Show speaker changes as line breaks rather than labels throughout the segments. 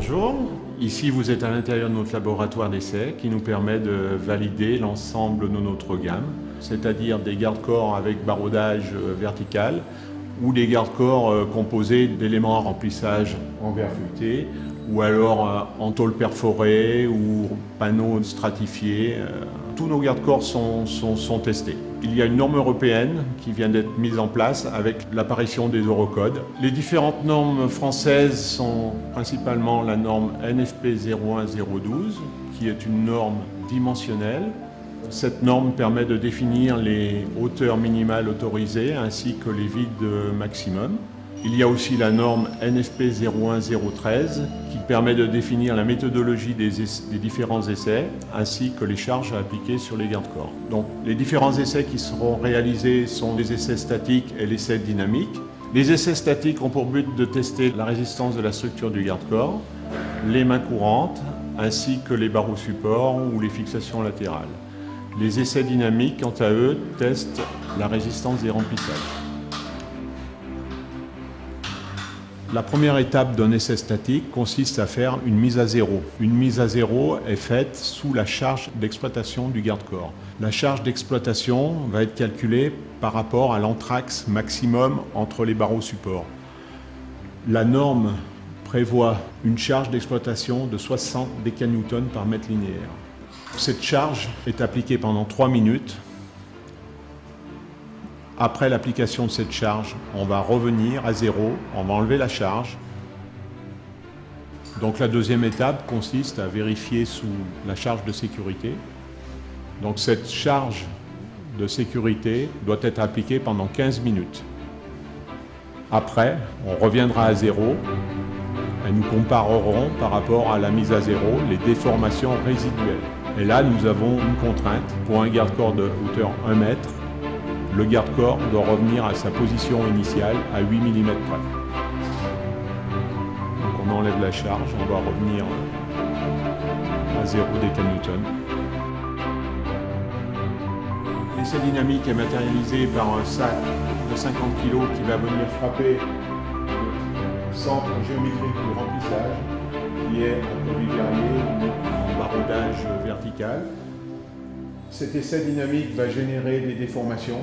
Bonjour, ici vous êtes à l'intérieur de notre laboratoire d'essai qui nous permet de valider l'ensemble de notre gamme, c'est-à-dire des garde-corps avec baroudage vertical ou des garde-corps composés d'éléments à remplissage en verre futé ou alors en tôle perforée ou panneaux stratifiés. Tous nos garde-corps sont testés. Il y a une norme européenne qui vient d'être mise en place avec l'apparition des Eurocodes. Les différentes normes françaises sont principalement la norme NFP 01012, qui est une norme dimensionnelle. Cette norme permet de définir les hauteurs minimales autorisées ainsi que les vides maximum. Il y a aussi la norme NFP 01013 qui permet de définir la méthodologie des différents essais ainsi que les charges à appliquer sur les garde-corps. Donc les différents essais qui seront réalisés sont les essais statiques et l'essai dynamique. Les essais statiques ont pour but de tester la résistance de la structure du garde-corps, les mains courantes ainsi que les barreaux supports ou les fixations latérales. Les essais dynamiques, quant à eux, testent la résistance des remplissages. La première étape d'un essai statique consiste à faire une mise à zéro. Une mise à zéro est faite sous la charge d'exploitation du garde-corps. La charge d'exploitation va être calculée par rapport à l'anthrax maximum entre les barreaux supports. La norme prévoit une charge d'exploitation de 60 décanewtons par mètre linéaire. Cette charge est appliquée pendant 3 minutes. Après l'application de cette charge, on va revenir à zéro, on va enlever la charge. Donc la deuxième étape consiste à vérifier sous la charge de sécurité. Donc cette charge de sécurité doit être appliquée pendant 15 minutes. Après, on reviendra à zéro et nous comparerons par rapport à la mise à zéro les déformations résiduelles. Et là, nous avons une contrainte. Pour un garde-corps de hauteur 1 mètre, le garde-corps doit revenir à sa position initiale à 8 mm près. Donc on enlève la charge, on va revenir à 0 décanewtons. L'essai dynamique est matérialisé par un sac de 50 kg qui va venir frapper le centre géométrique du remplissage, qui est en produit verrier ou en baroudage vertical. Cet essai dynamique va générer des déformations.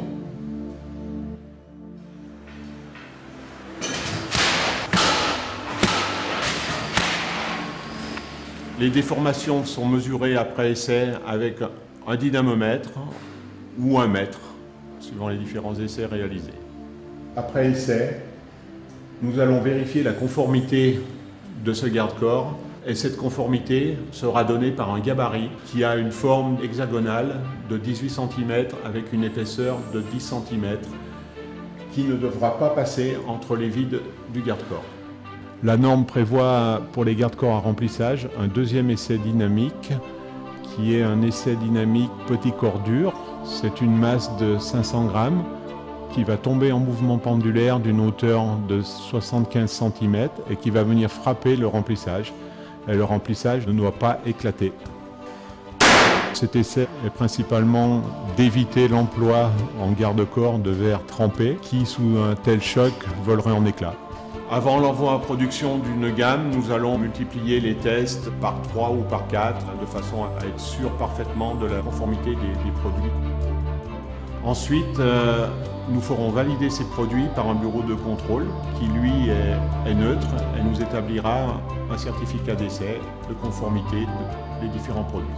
Les déformations sont mesurées après essai avec un dynamomètre ou un mètre, suivant les différents essais réalisés. Après essai, nous allons vérifier la conformité de ce garde-corps. Et cette conformité sera donnée par un gabarit qui a une forme hexagonale de 18 cm avec une épaisseur de 10 cm qui ne devra pas passer entre les vides du garde-corps. La norme prévoit pour les garde-corps à remplissage un deuxième essai dynamique qui est un essai dynamique petit corps dur. C'est une masse de 500 grammes qui va tomber en mouvement pendulaire d'une hauteur de 75 cm et qui va venir frapper le remplissage. Et le remplissage ne doit pas éclater. Cet essai est principalement d'éviter l'emploi en garde-corps de verre trempé qui, sous un tel choc, volerait en éclats. Avant l'envoi en production d'une gamme, nous allons multiplier les tests par 3 ou par 4 de façon à être sûr parfaitement de la conformité des produits. Ensuite, nous ferons valider ces produits par un bureau de contrôle qui, lui, est neutre et nous établira un certificat d'essai de conformité des différents produits.